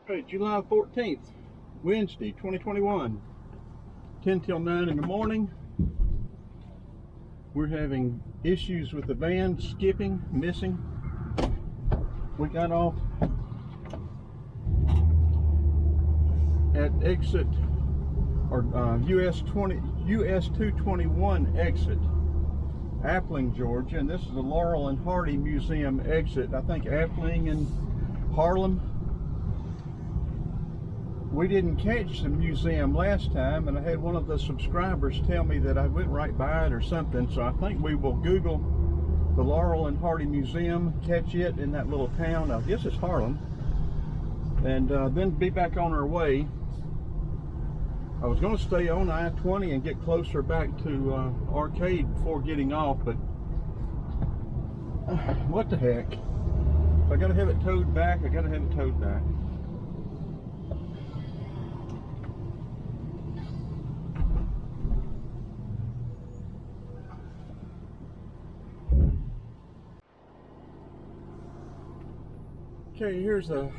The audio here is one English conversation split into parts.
Hey, July 14th, Wednesday, 2021, 10 till 9 in the morning. We're having issues with the van, skipping, missing. We got off at exit, or US 221 exit, Appling, Georgia, and this is the Laurel and Hardy Museum exit. I think Appling and Harlem. We didn't catch the museum last time, and I had one of the subscribers tell me that I went right by it or something, so I think we will Google the Laurel and Hardy Museum, catch it in that little town, I guess it's Harlem, and then be back on our way. I was going to stay on I20 and get closer back to Arcade before getting off, but what the heck. If I got to have it towed back, I got to have it towed back. Okay, here's a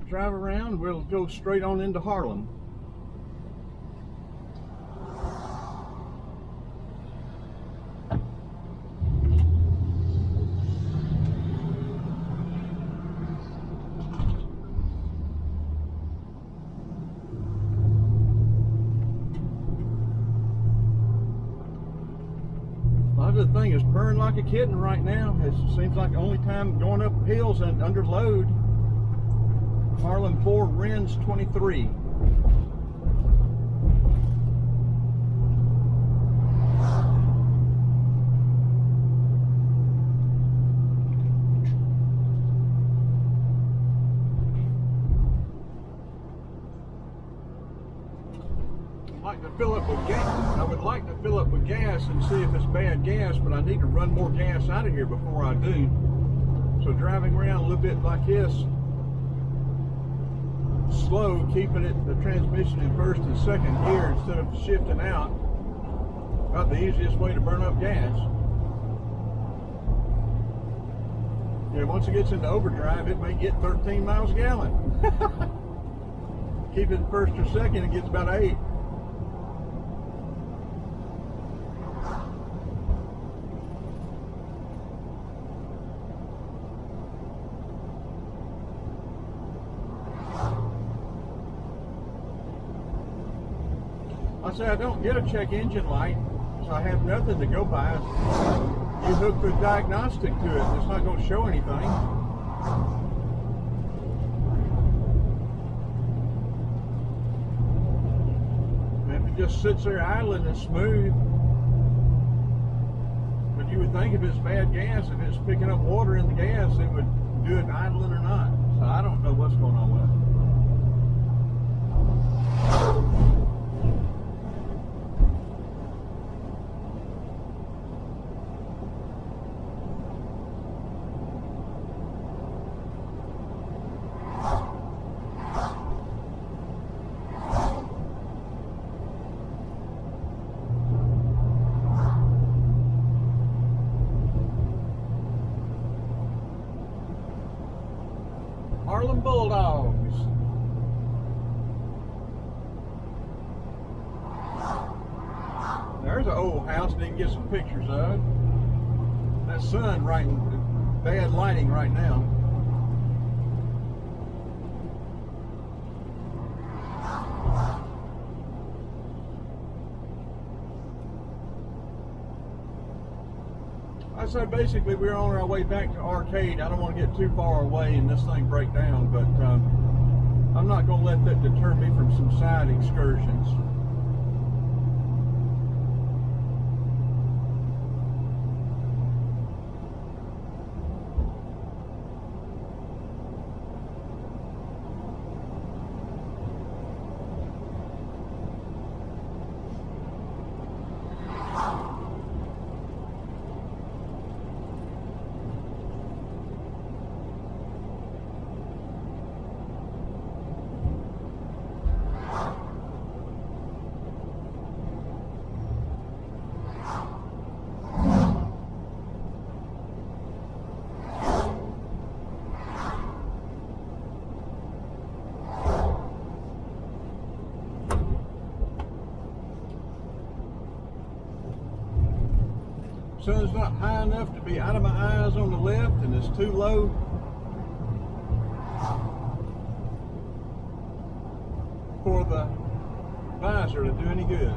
drive around. We'll go straight on into Harlem. The thing is purring like a kitten right now. It seems like the only time going up hills and under load. Harlem 4 Rens 23. Like to fill up with gas. I would like to fill up with gas and see if it's bad gas, but I need to run more gas out of here before I do. So driving around a little bit like this, slow, keeping it the transmission in first and second gear instead of shifting out, about the easiest way to burn up gas. Yeah, once it gets into overdrive, it may get 13 miles a gallon. Keep it in first or second, it gets about 8. I say I don't get a check engine light, so I have nothing to go by. You hook the diagnostic to it, it's not going to show anything. And if it just sits there idling and smooth, but you would think if it's bad gas, if it's picking up water in the gas, it would do it idling or not. So I don't know what's going on with it. Harlem Bulldogs. There's an old house they can get some pictures of. That sun right in bad lighting right now. I said basically we're on our way back to Arcade. I don't want to get too far away and this thing break down, but I'm not going to let that deter me from some side excursions. Sun's not high enough to be out of my eyes on the left, and it's too low for the visor to do any good.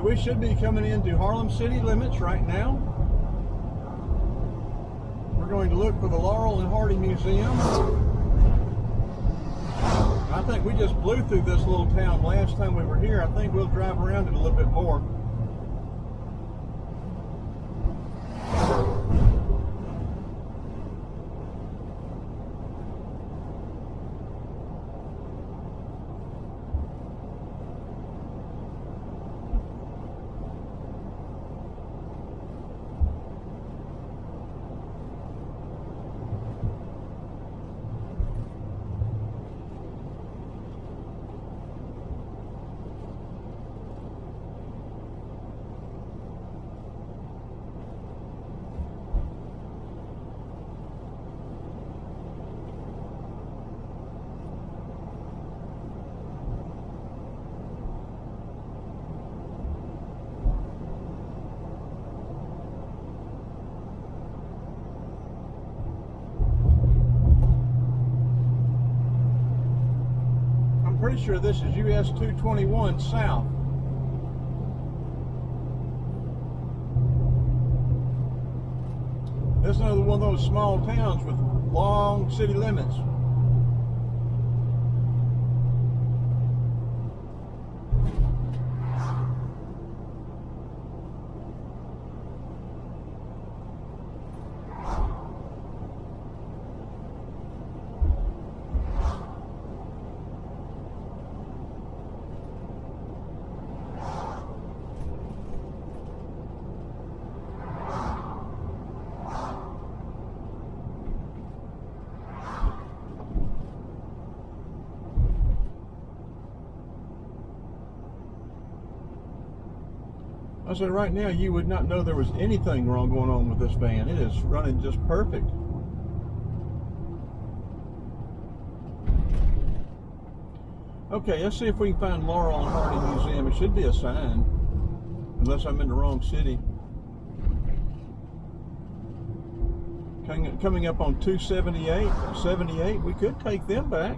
We should be coming into Harlem city limits right now. We're going to look for the Laurel and Hardy Museum. I think we just blew through this little town last time we were here. I think we'll drive around it a little bit more. Pretty sure this is US 221 south. This is another one of those small towns with long city limits. I said right now you would not know there was anything wrong going on with this van. It is running just perfect. Okay, let's see if we can find Laurel and Hardy Museum. It should be a sign, unless I'm in the wrong city. Coming up on 278, 78, we could take them back.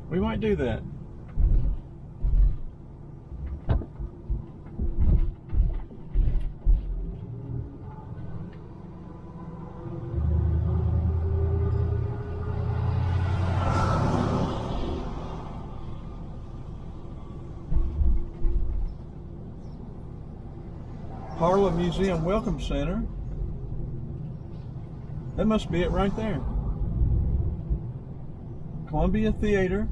We might do that. Harlem Museum Welcome Center. That must be it right there. Columbia Theater.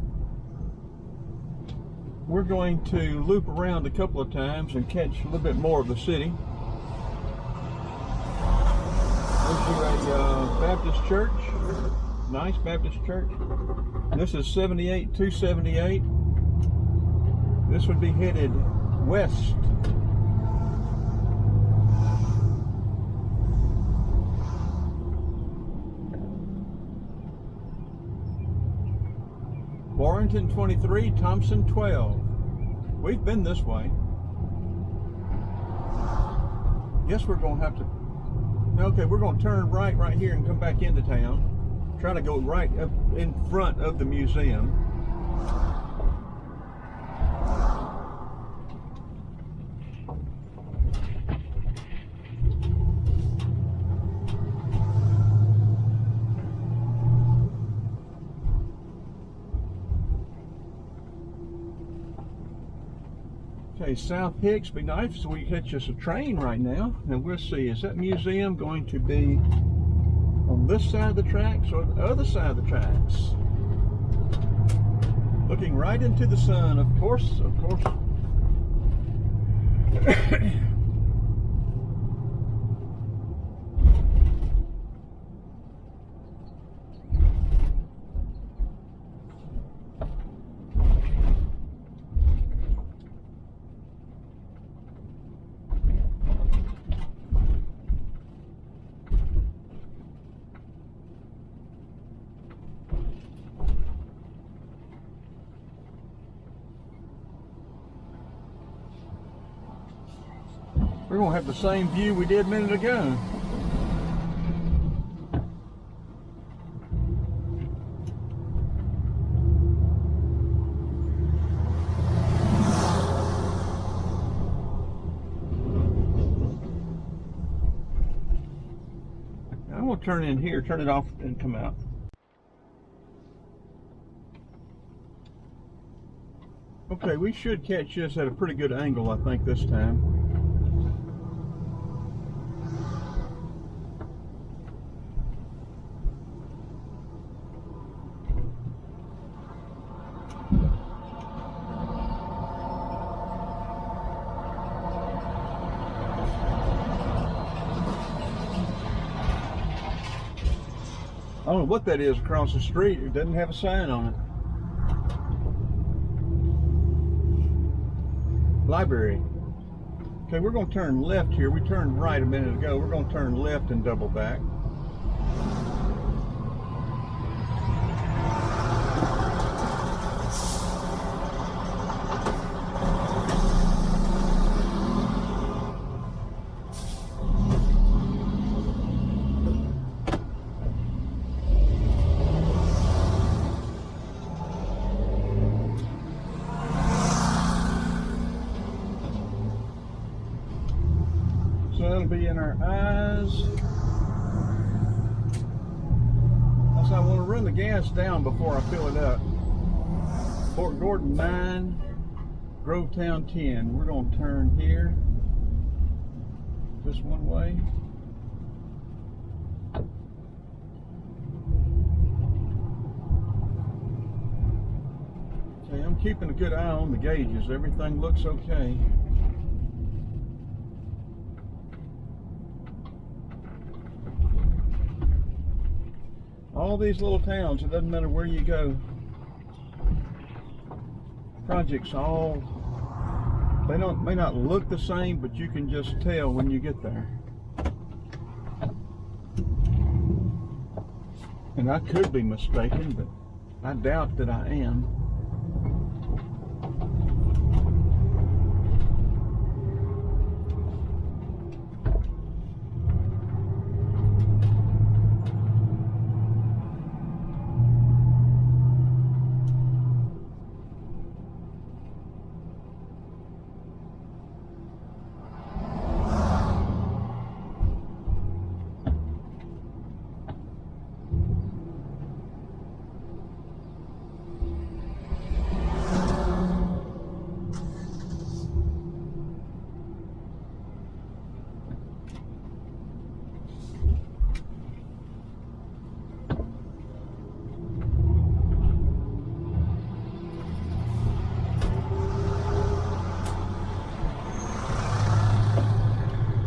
We're going to loop around a couple of times and catch a little bit more of the city. There's a Baptist church. Nice Baptist church. This is 78, 278. This would be headed west. Warrington 23, Thompson 12. We've been this way. Guess we're going to have to... Okay, we're going to turn right here and come back into town. Try to go right up in front of the museum. Okay, South Hicks, be nice so we catch us a train right now, and we'll see, is that museum going to be on this side of the tracks or the other side of the tracks? Looking right into the sun, of course, of course. We're gonna have the same view we did a minute ago. I'm gonna turn in here, turn it off and come out. Okay, we should catch this at a pretty good angle, I think, this time. I don't know what that is across the street. It doesn't have a sign on it. Library. Okay, we're going to turn left here. We turned right a minute ago. We're going to turn left and double back. So that'll be in our eyes. Also, I want to run the gas down before I fill it up. Fort Gordon 9, Grovetown 10. We're going to turn here. Just one way. Okay, I'm keeping a good eye on the gauges. Everything looks okay. All these little towns, it doesn't matter where you go. Projects all, they may not look the same, but you can just tell when you get there. And I could be mistaken, but I doubt that I am.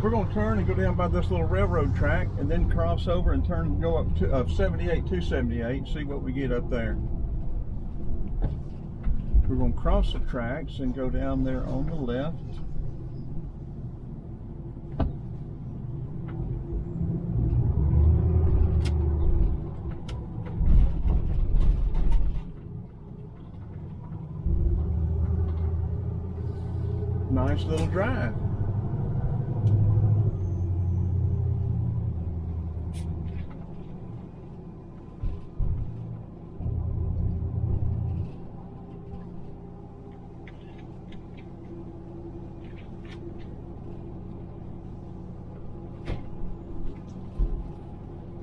We're going to turn and go down by this little railroad track and then cross over and turn and go up to 78, 278, see what we get up there. We're going to cross the tracks and go down there on the left. Nice little drive.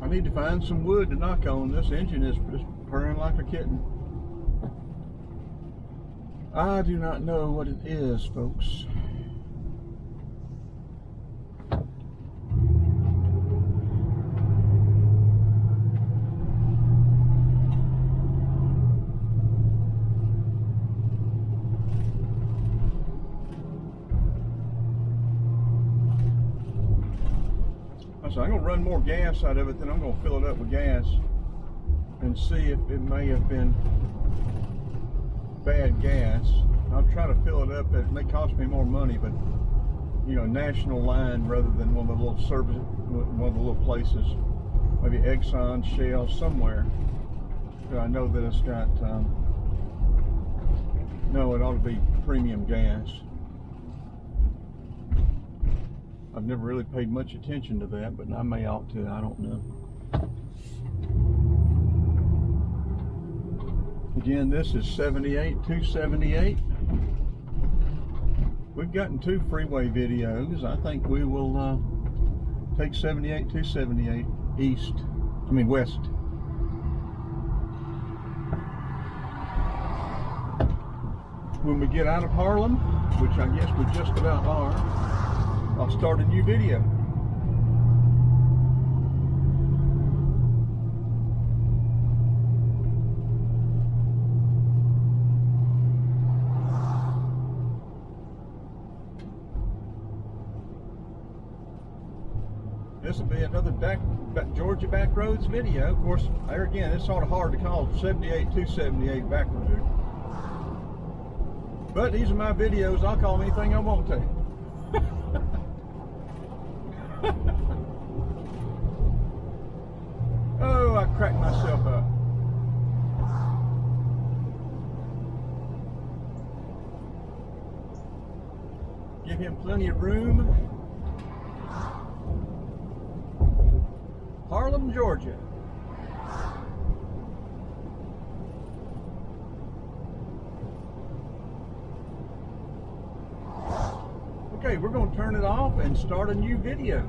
I need to find some wood to knock on. This engine is just purring like a kitten. I do not know what it is, folks. So I'm going to run more gas out of it, then I'm going to fill it up with gas and see if it may have been bad gas. I'll try to fill it up. It may cost me more money, but you know, national line rather than one of the little service, one of the little places, maybe Exxon, Shell, somewhere. So I know that it's got, no, it ought to be premium gas. I've never really paid much attention to that, but I may ought to, I don't know. Again, this is 78-278. We've gotten 2 freeway videos. I think we will take 78-278 west. When we get out of Harlem, which I guess we just about are, I'll start a new video. This will be another Georgia Backroads video. Of course, there again, it's sort of hard to call 78-278 backroads. But these are my videos. I'll call them anything I want to. Oh, I cracked myself up. Give him plenty of room. Harlem, Georgia. Okay, we're going to turn it off and start a new video.